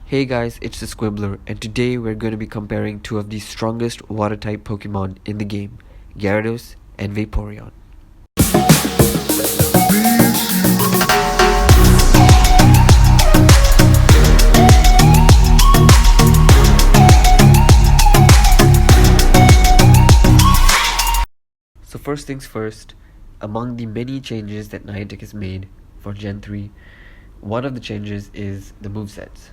Hey guys, it's the Squibbler, and today we're going to be comparing two of the strongest water-type Pokemon in the game, Gyarados and Vaporeon. So first things first, among the many changes that Niantic has made for Gen 3, one of the changes is the movesets.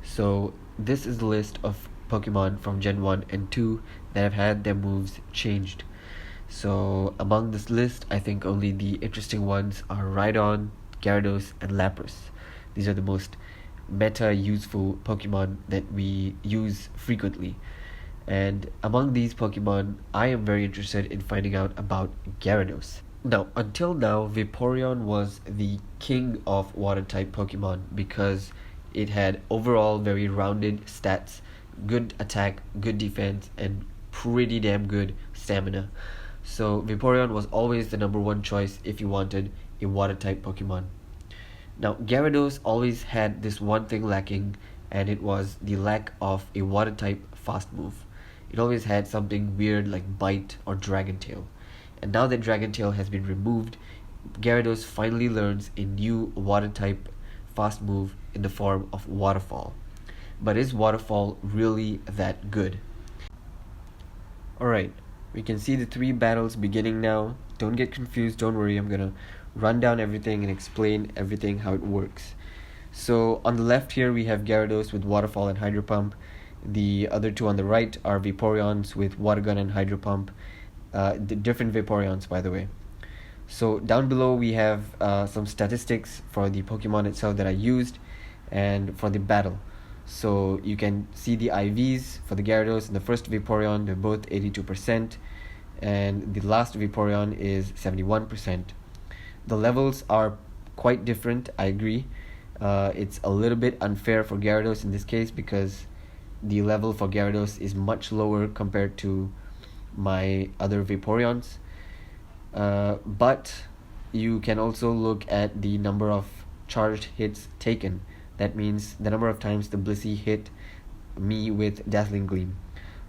So this is the list of Pokemon from Gen 1 and 2 that have had their moves changed. So among this list, I think only the interesting ones are Rhydon, Gyarados, and Lapras. These are the most meta useful Pokemon that we use frequently. And among these Pokemon, I am very interested in finding out about Gyarados. Now, until now, Vaporeon was the king of water-type Pokemon because it had overall very rounded stats, good attack, good defense, and pretty damn good stamina. So Vaporeon was always the number one choice if you wanted a water-type Pokemon. Now, Gyarados always had this one thing lacking, and it was the lack of a water-type fast move. It always had something weird like Bite or Dragon Tail. And now that Dragon Tail has been removed, Gyarados finally learns a new water-type fast move in the form of Waterfall. But is Waterfall really that good? Alright, we can see the three battles beginning now. Don't get confused, don't worry, I'm gonna run down everything and explain everything how it works. So on the left here we have Gyarados with Waterfall and Hydro Pump. The other two on the right are Vaporeons with Water Gun and Hydro Pump. The different Vaporeons, by the way. So down below we have some statistics for the Pokemon itself that I used and for the battle. So you can see the IVs for the Gyarados and the first Vaporeon, they're both 82%, and the last Vaporeon is 71%. The levels are quite different, I agree. It's a little bit unfair for Gyarados in this case because the level for Gyarados is much lower compared to my other Vaporeons. But you can also look at the number of charged hits taken. That means the number of times the Blissey hit me with Dazzling Gleam.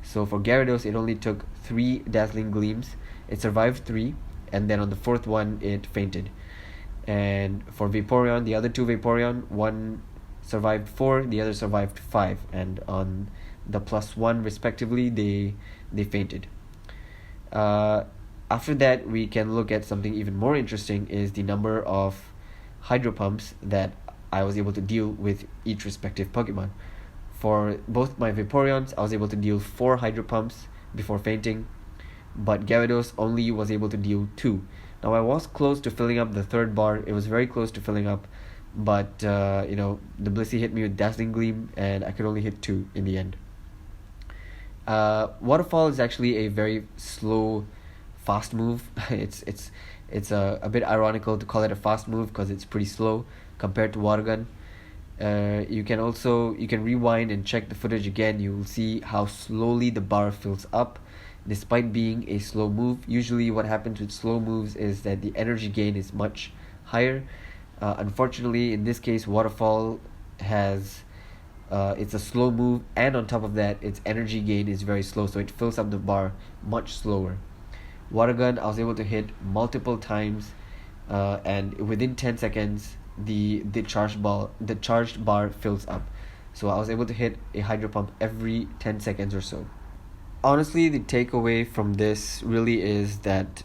So for Gyarados, it only took 3 Dazzling Gleams. It survived 3, and then on the 4th one, it fainted. And for Vaporeon, the other two Vaporeon, one survived 4, the other survived 5, and on the +1 respectively, they fainted. After that, we can look at something even more interesting, is the number of Hydro Pumps that I was able to deal with each respective Pokemon. For both my Vaporeons, I was able to deal 4 Hydro Pumps before fainting, but Gyarados only was able to deal 2. Now I was close to filling up the 3rd bar, it was very close to filling up, but the Blissey hit me with Dazzling Gleam and I could only hit 2 in the end. Waterfall is actually a very slow fast move. It's a bit ironical to call it a fast move because it's pretty slow compared to Water Gun. You can rewind and check the footage again. You will see how slowly the bar fills up despite being a slow move. Usually what happens with slow moves is that the energy gain is much higher. Unfortunately, in this case, Waterfall has it's a slow move, and on top of that, its energy gain is very slow, so it fills up the bar much slower. Water Gun, I was able to hit multiple times, and within 10 seconds, the charged bar fills up. So I was able to hit a Hydro Pump every 10 seconds or so. Honestly, the takeaway from this really is that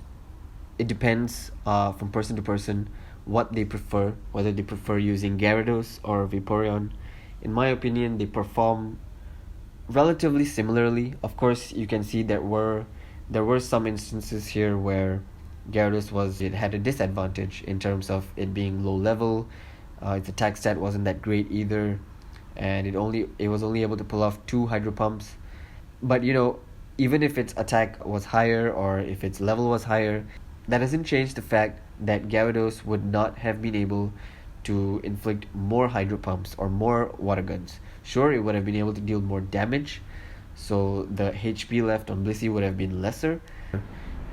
it depends from person to person what they prefer, whether they prefer using Gyarados or Vaporeon. In my opinion, they perform relatively similarly. Of course, you can see there were some instances here where Gyarados had a disadvantage in terms of it being low level. Its attack stat wasn't that great either, and it was only able to pull off 2 Hydro Pumps. But even if its attack was higher or if its level was higher, that doesn't change the fact that Gyarados would not have been able to inflict more Hydro Pumps or more Water Guns. Sure, it would have been able to deal more damage, so the HP left on Blissey would have been lesser,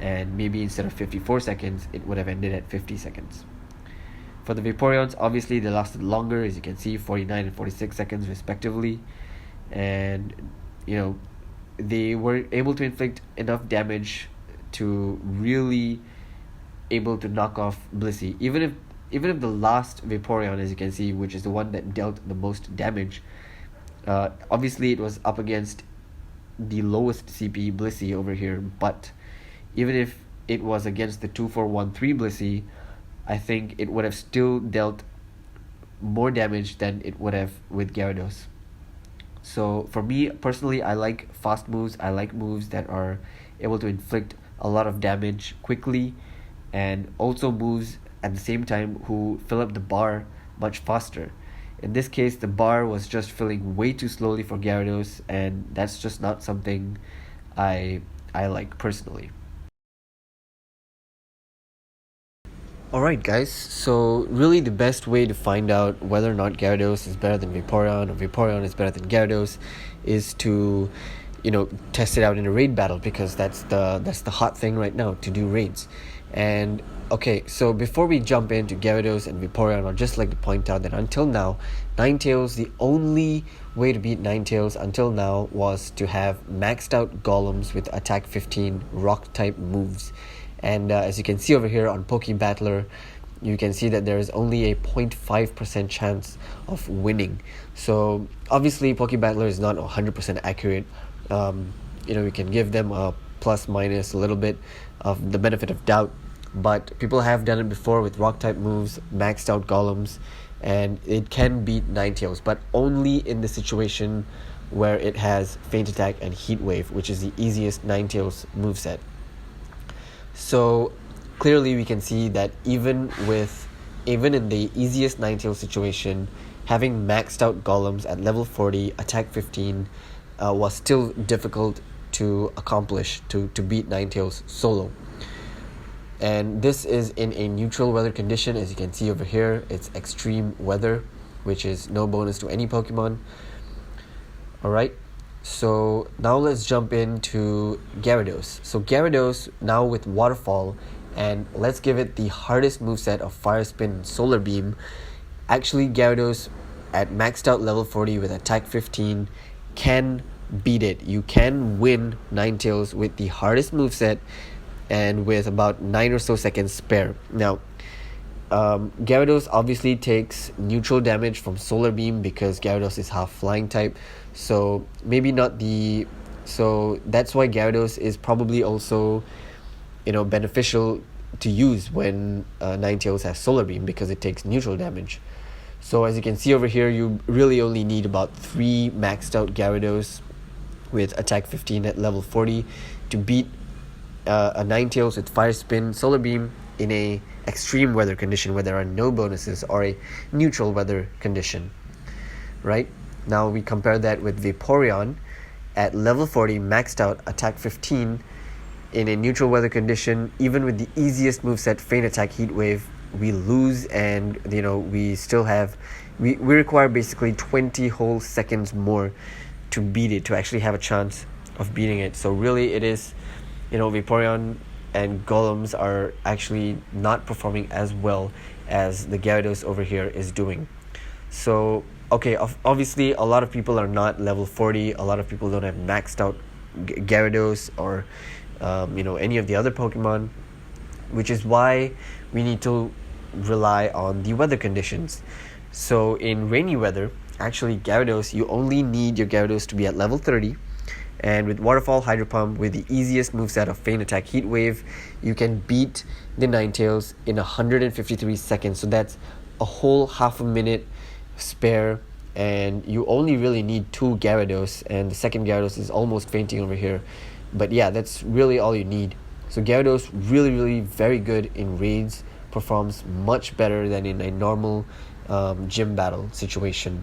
and maybe instead of 54 seconds, it would have ended at 50 seconds. For the Vaporeons, obviously they lasted longer, as you can see, 49 and 46 seconds respectively. And, you know, they were able to inflict enough damage to really able to knock off Blissey. Even if the last Vaporeon, as you can see, which is the one that dealt the most damage, obviously it was up against the lowest CP Blissey over here, but even if it was against the 2413 Blissey, I think it would have still dealt more damage than it would have with Gyarados. So for me personally, I like fast moves. I like moves that are able to inflict a lot of damage quickly, and also moves at the same time who fill up the bar much faster. In this case, the bar was just filling way too slowly for Gyarados, and that's just not something I like personally. Alright guys, so really the best way to find out whether or not Gyarados is better than Vaporeon or Vaporeon is better than Gyarados is to, test it out in a raid battle, because that's the hot thing right now, to do raids. And okay, so before we jump into Gyarados and Vaporeon, I'd just like to point out that until now, Ninetales, the only way to beat Ninetales until now was to have maxed out golems with attack 15 rock type moves. And as you can see over here on Pokebattler, you can see that there is only a 0.5% chance of winning. So obviously Pokebattler is not 100% accurate. We can give them a plus minus a little bit of the benefit of doubt, but people have done it before with rock type moves, maxed out golems, and it can beat Ninetales, but only in the situation where it has Feint Attack and Heat Wave, which is the easiest Ninetales moveset. So clearly we can see that even in the easiest Ninetales situation, having maxed out golems at level 40, attack 15, was still difficult to accomplish, to beat Ninetales solo. And this is in a neutral weather condition. As you can see over here, it's extreme weather, which is no bonus to any Pokemon. Alright, so now let's jump into Gyarados. So Gyarados now with Waterfall, and let's give it the hardest moveset of Fire Spin and Solar Beam. Actually, Gyarados at maxed out level 40 with attack 15 can beat it. You can win Ninetales with the hardest moveset and with about 9 or so seconds spare. Now, Gyarados obviously takes neutral damage from Solar Beam because Gyarados is half flying type, so maybe not the... So that's why Gyarados is probably also, beneficial to use when Ninetales has Solar Beam, because it takes neutral damage. So as you can see over here, you really only need about 3 maxed out Gyarados with attack 15 at level 40 to beat a Ninetales with Fire Spin, Solar Beam in a extreme weather condition where there are no bonuses, or a neutral weather condition. Right? Now we compare that with Vaporeon at level 40, maxed out, attack 15 in a neutral weather condition. Even with the easiest moveset, Feint Attack, Heat Wave, we lose, and we still have we require basically 20 whole seconds more to beat it, to actually have a chance of beating it. So really it is, Vaporeon and Golems are actually not performing as well as the Gyarados over here is doing. So okay, obviously a lot of people are not level 40, a lot of people don't have maxed out Gyarados or any of the other Pokemon, which is why we need to rely on the weather conditions. So in rainy weather, actually Gyarados, you only need your Gyarados to be at level 30, and with Waterfall, Hydro Pump, with the easiest moveset of Feint Attack, Heat Wave, you can beat the Ninetales in 153 seconds. So that's a whole half a minute spare, and you only really need 2 Gyarados, and the second Gyarados is almost fainting over here. But yeah, that's really all you need. So Gyarados really very good in raids, performs much better than in a normal gym battle situation.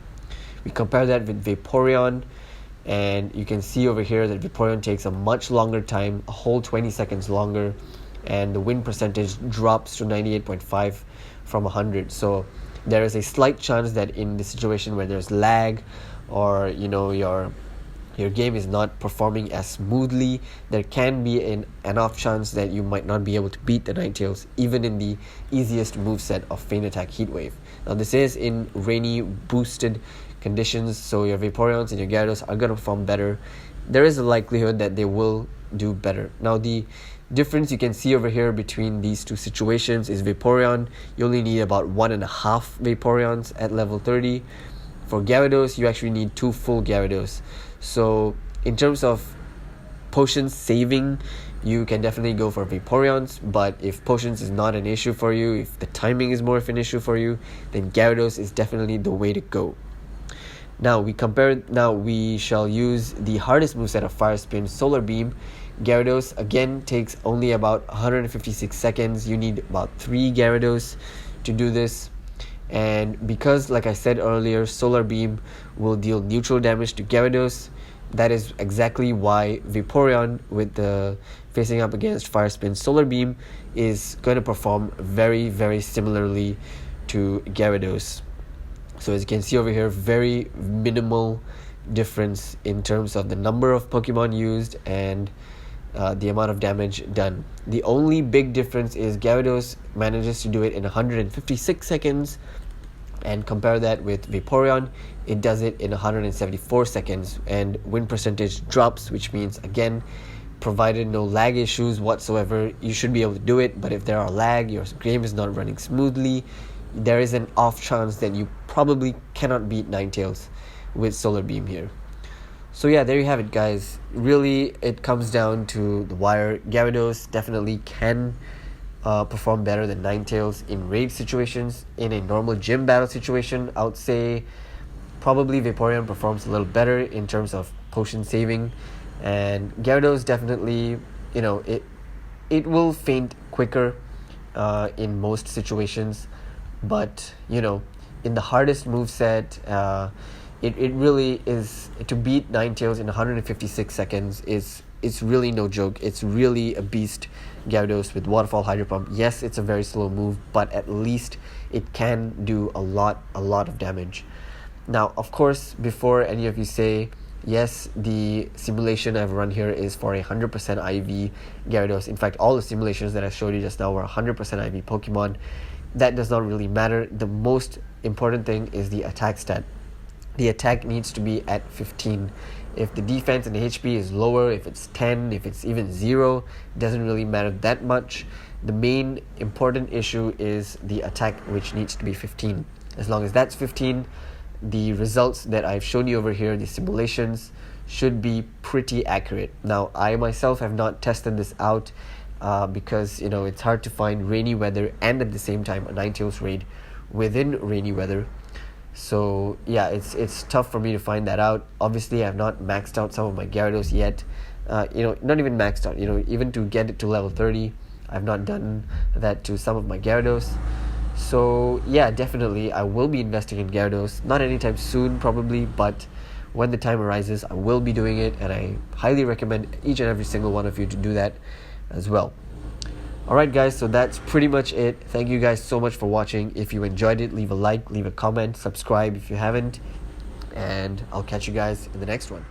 We compare that with Vaporeon, and you can see over here that Vaporeon takes a much longer time, a whole 20 seconds longer, and the win percentage drops to 98.5 from 100. So there is a slight chance that in the situation where there's lag, or your your game is not performing as smoothly, there can be an off chance that you might not be able to beat the Ninetales even in the easiest moveset of Feint Attack Heat Wave. Now this is in rainy boosted conditions, so your Vaporeons and your Gyarados are going to perform better. There is a likelihood that they will do better. Now the difference you can see over here between these two situations is Vaporeon, you only need about 1.5 Vaporeons at level 30. For Gyarados, you actually need 2 full Gyarados. So in terms of potions saving, you can definitely go for Vaporeons, but if potions is not an issue for you, if the timing is more of an issue for you, then Gyarados is definitely the way to go. Now we shall use the hardest moveset of Fire Spin, Solar Beam. Gyarados again takes only about 156 seconds. You need about 3 Gyarados to do this. And because, like I said earlier, Solar Beam will deal neutral damage to Gyarados, that is exactly why Vaporeon, with the facing up against Fire Spin Solar Beam, is going to perform very, very similarly to Gyarados. So as you can see over here, very minimal difference in terms of the number of Pokemon used and the amount of damage done. The only big difference is Gyarados manages to do it in 156 seconds, and compare that with Vaporeon, it does it in 174 seconds, and win percentage drops, which means, again, provided no lag issues whatsoever, you should be able to do it. But if there are lag, your game is not running smoothly, there is an off chance that you probably cannot beat Ninetales with Solar Beam here. So yeah, there you have it, guys. Really, it comes down to the wire. Gyarados definitely can perform better than Ninetales in raid situations. In a normal gym battle situation, I would say probably Vaporeon performs a little better in terms of potion saving, and Gyarados definitely, it will faint quicker in most situations, but in the hardest moveset, it really is, to beat Ninetales in 156 seconds it's really no joke. It's really a beast. Gyarados with Waterfall, Hydro Pump, yes, it's a very slow move, but at least it can do a lot of damage. Now, of course, before any of you say, yes, the simulation I've run here is for 100% IV Gyarados. In fact, all the simulations that I showed you just now were 100% IV Pokemon. That does not really matter. The most important thing is the attack stat. The attack needs to be at 15. If the defense and the HP is lower, if it's 10, if it's even 0, it doesn't really matter that much. The main important issue is the attack, which needs to be 15. As long as that's 15, the results that I've shown you over here, the simulations, should be pretty accurate. Now, I myself have not tested this out because it's hard to find rainy weather and at the same time a Ninetales raid within rainy weather. So yeah, it's tough for me to find that out. Obviously, I have not maxed out some of my Gyarados yet. Not even maxed out. Even to get it to level 30, I've not done that to some of my Gyarados. So yeah, definitely I will be investing in Gyarados. Not anytime soon, probably, but when the time arises, I will be doing it, and I highly recommend each and every single one of you to do that as well. Alright guys, so that's pretty much it. Thank you guys so much for watching. If you enjoyed it, leave a like, leave a comment, subscribe if you haven't, and I'll catch you guys in the next one.